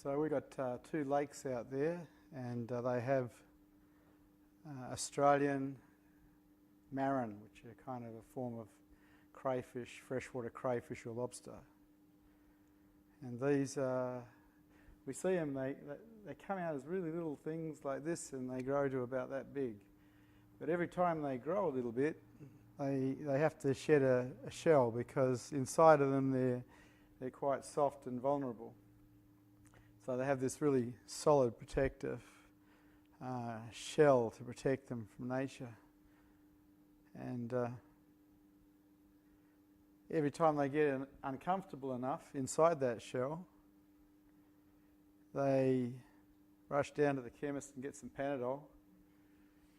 So we've got two lakes out there, and they have Australian marron, which are kind of a form of crayfish, freshwater crayfish or lobster. And these, we see them, they come out as really little things like this, and they grow to about that big. But every time they grow a little bit, they have to shed a shell, because inside of them they're quite soft and vulnerable. So they have this really solid protective shell to protect them from nature. And every time they get uncomfortable enough inside that shell, they rush down to the chemist and get some Panadol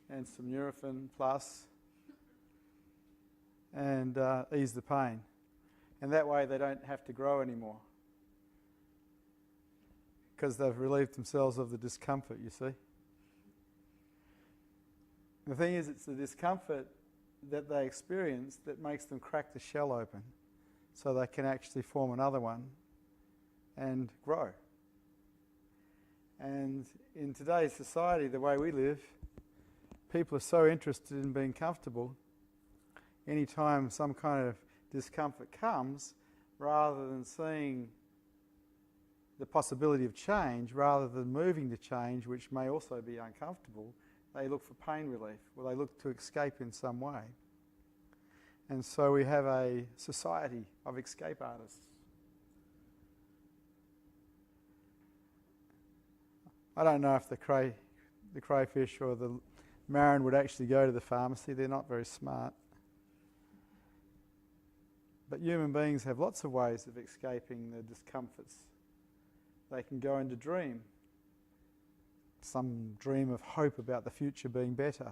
and some Nurofen Plus and ease the pain. And that way they don't have to grow anymore, because they've relieved themselves of the discomfort, you see. The thing is, it's the discomfort that they experience that makes them crack the shell open so they can actually form another one and grow. And in today's society, the way we live, people are so interested in being comfortable. Anytime some kind of discomfort comes, rather than seeing the possibility of change, rather than moving to change, which may also be uncomfortable, they look for pain relief, or they look to escape in some way. And so we have a society of escape artists. I don't know if the crayfish or the marron would actually go to the pharmacy. They're not very smart. But human beings have lots of ways of escaping the discomforts. They can go into dream, some dream of hope about the future being better,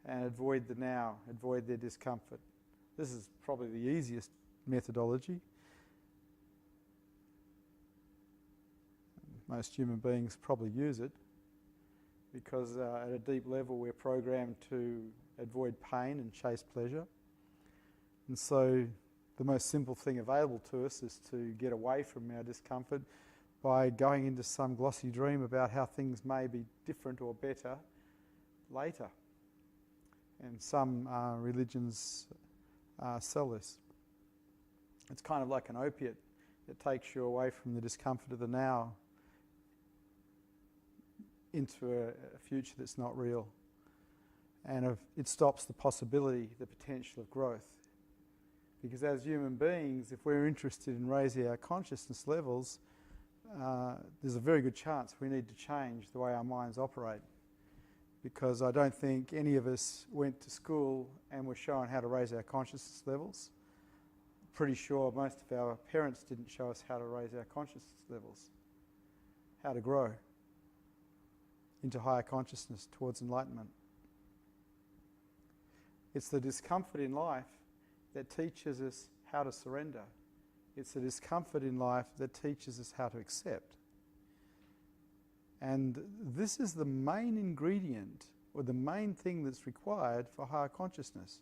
and avoid the now, avoid their discomfort. This is probably the easiest methodology. Most human beings probably use it, because at a deep level we're programmed to avoid pain and chase pleasure. And so the most simple thing available to us is to get away from our discomfort by going into some glossy dream about how things may be different or better later. And some religions sell this. It's kind of like an opiate. It takes you away from the discomfort of the now into a future that's not real. And it stops the possibility, the potential of growth. Because as human beings, if we're interested in raising our consciousness levels, there's a very good chance we need to change the way our minds operate. Because I don't think any of us went to school and were shown how to raise our consciousness levels. Pretty sure most of our parents didn't show us how to raise our consciousness levels, how to grow into higher consciousness towards enlightenment. It's the discomfort in life that teaches us how to surrender. It's the discomfort in life that teaches us how to accept. And this is the main ingredient, or the main thing that's required for higher consciousness.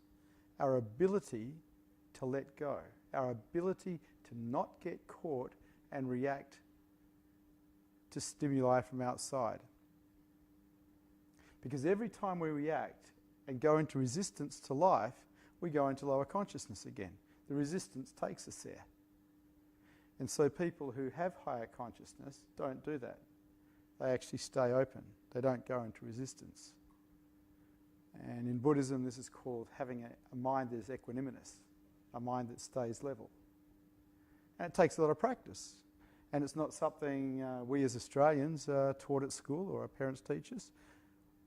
Our ability to let go. Our ability to not get caught and react to stimuli from outside. Because every time we react and go into resistance to life, we go into lower consciousness again. The resistance takes us there. And so people who have higher consciousness don't do that. They actually stay open. They don't go into resistance. And in Buddhism, this is called having a mind that is equanimous, a mind that stays level. And it takes a lot of practice. And it's not something we as Australians are taught at school or our parents teach us.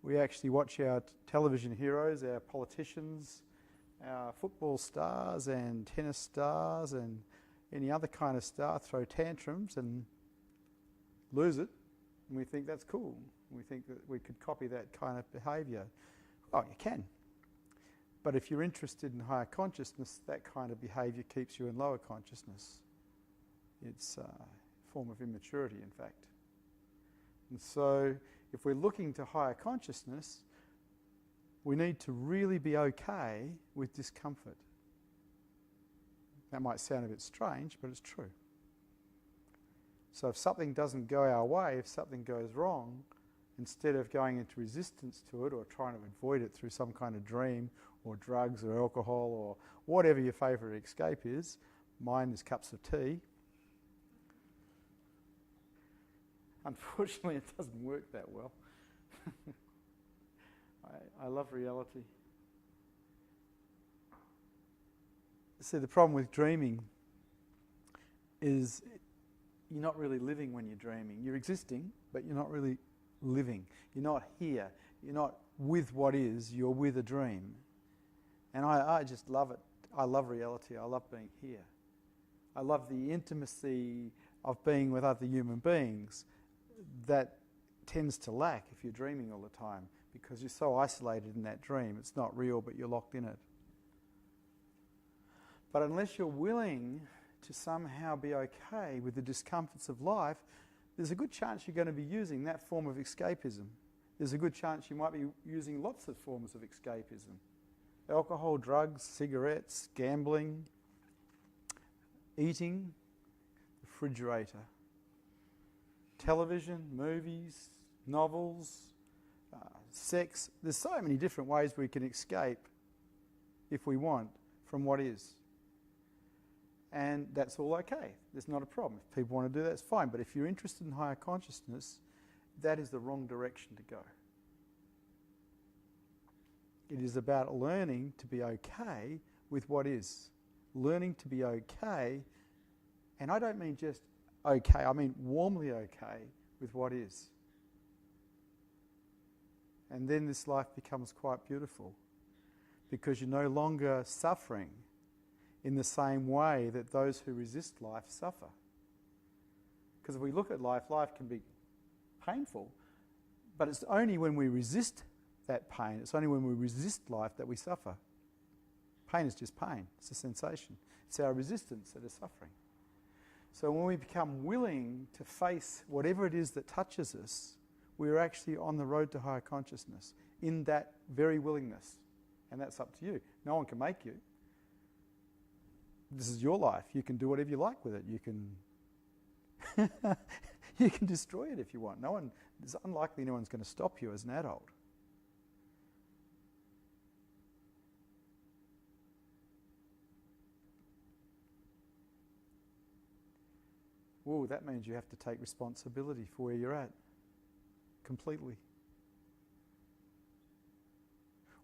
We actually watch our television heroes, our politicians, our football stars and tennis stars and any other kind of star throw tantrums and lose it. And we think that's cool. We think that we could copy that kind of behaviour. Oh, you can. But if you're interested in higher consciousness, that kind of behaviour keeps you in lower consciousness. It's a form of immaturity, in fact. And so if we're looking to higher consciousness, we need to really be okay with discomfort. That might sound a bit strange, but it's true. So if something doesn't go our way, if something goes wrong, instead of going into resistance to it or trying to avoid it through some kind of dream or drugs or alcohol or whatever your favourite escape is, mine is cups of tea. Unfortunately, it doesn't work that well. I love reality. See, the problem with dreaming is you're not really living when you're dreaming. You're existing, but you're not really living. You're not here. You're not with what is. You're with a dream. And I just love it. I love reality. I love being here. I love the intimacy of being with other human beings that tends to lack if you're dreaming all the time, because you're so isolated in that dream. It's not real, but you're locked in it. But unless you're willing to somehow be okay with the discomforts of life, there's a good chance you're going to be using that form of escapism. There's a good chance you might be using lots of forms of escapism. Alcohol, drugs, cigarettes, gambling, eating, refrigerator, television, movies, novels, sex. There's so many different ways we can escape, if we want, from what is. And that's all okay. There's not a problem. If people want to do that, it's fine. But if you're interested in higher consciousness, that is the wrong direction to go. It is about learning to be okay with what is. Learning to be okay, and I don't mean just okay, I mean warmly okay with what is. And then this life becomes quite beautiful, because you're no longer suffering in the same way that those who resist life suffer. Because if we look at life, life can be painful, but it's only when we resist that pain, it's only when we resist life that we suffer. Pain is just pain, it's a sensation. It's our resistance that is suffering. So when we become willing to face whatever it is that touches us, we're actually on the road to higher consciousness in that very willingness. And that's up to you. No one can make you. This is your life. You can do whatever you like with it. You can you can destroy it if you want. It's unlikely no one's going to stop you as an adult. Whoa, that means you have to take responsibility for where you're at. Completely.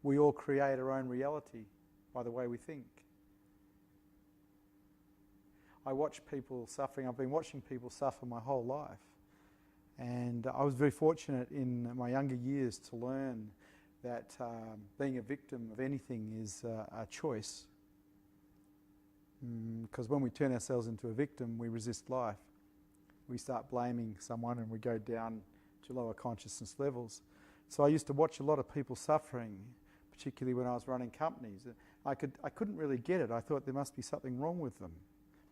We all create our own reality by the way we think. I watch people suffering. I've been watching people suffer my whole life. And I was very fortunate in my younger years to learn that being a victim of anything is a choice. Because when we turn ourselves into a victim, we resist life. We start blaming someone and we go down to lower consciousness levels. So I used to watch a lot of people suffering, particularly when I was running companies. I couldn't really get it. I thought there must be something wrong with them,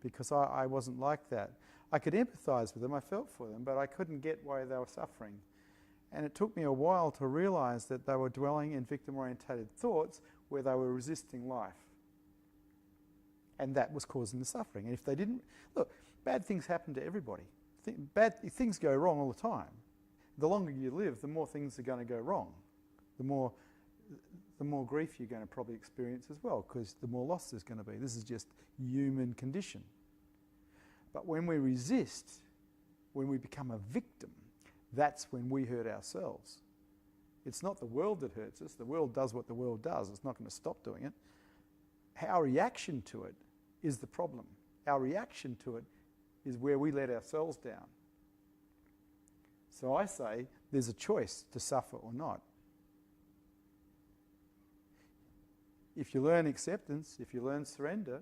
because I wasn't like that. I could empathise with them, I felt for them, but I couldn't get why they were suffering. And it took me a while to realise that they were dwelling in victim-orientated thoughts where they were resisting life. And that was causing the suffering. And if they didn't... Look, bad things happen to everybody. Things go wrong all the time. The longer you live, the more things are going to go wrong. The more grief you're going to probably experience as well, because the more loss there's going to be. This is just human condition. But when we resist, when we become a victim, that's when we hurt ourselves. It's not the world that hurts us. The world does what the world does. It's not going to stop doing it. Our reaction to it is the problem. Our reaction to it is where we let ourselves down. So I say there's a choice to suffer or not. If you learn acceptance, if you learn surrender,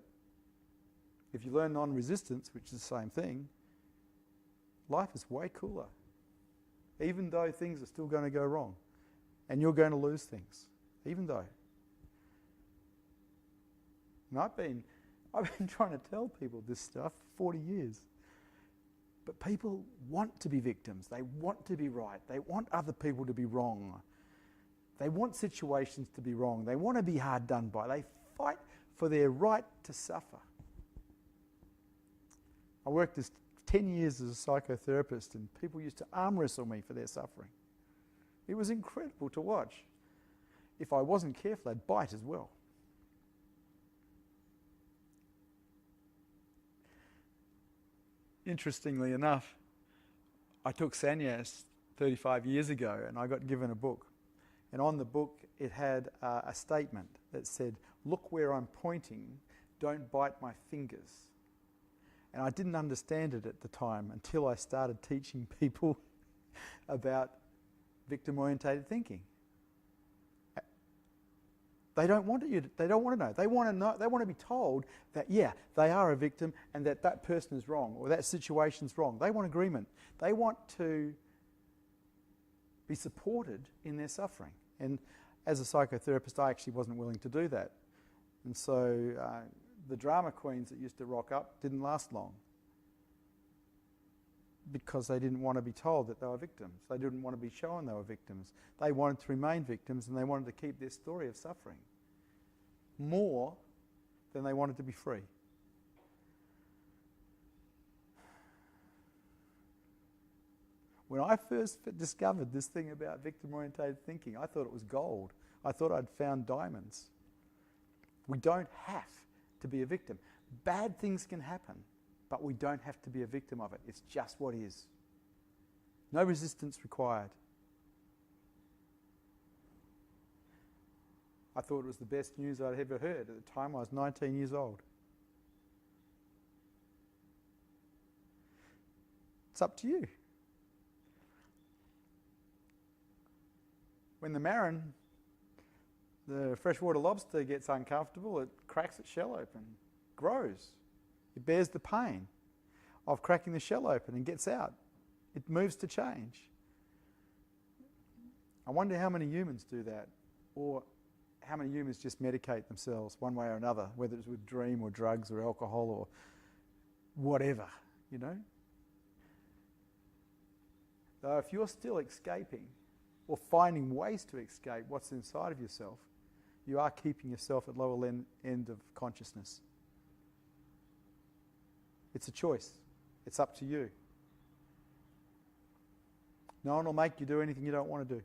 if you learn non-resistance, which is the same thing, life is way cooler. Even though things are still going to go wrong. And you're going to lose things. Even though. And I've been trying to tell people this stuff for 40 years. But people want to be victims. They want to be right. They want other people to be wrong. They want situations to be wrong. They want to be hard done by. They fight for their right to suffer. I worked this 10 years as a psychotherapist, and people used to arm wrestle me for their suffering. It was incredible to watch. If I wasn't careful, I'd bite as well. Interestingly enough, I took sannyas 35 years ago, and I got given a book. And on the book, it had a statement that said, "Look where I'm pointing, don't bite my fingers." And I didn't understand it at the time until I started teaching people about victim-orientated thinking. They don't want to. They don't want to know. They want to know. They want to be told that, yeah, they are a victim and that that person is wrong or that situation's wrong. They want agreement. They want to be supported in their suffering. And as a psychotherapist, I actually wasn't willing to do that. And so the drama queens that used to rock up didn't last long because they didn't want to be told that they were victims. They didn't want to be shown they were victims. They wanted to remain victims, and they wanted to keep their story of suffering more than they wanted to be free. When I first discovered this thing about victim-orientated thinking, I thought it was gold. I thought I'd found diamonds. We don't have to be a victim. Bad things can happen, but we don't have to be a victim of it. It's just what is. No resistance required. I thought it was the best news I'd ever heard. At the time, I was 19 years old. It's up to you. When the marron, the freshwater lobster, gets uncomfortable, it cracks its shell open, grows. It bears the pain of cracking the shell open and gets out. It moves to change. I wonder how many humans do that, or how many humans just medicate themselves one way or another, whether it's with dream or drugs or alcohol or whatever, you know? Though if you're still escaping or finding ways to escape what's inside of yourself, you are keeping yourself at lower end of consciousness. It's a choice. It's up to you. No one will make you do anything you don't want to do.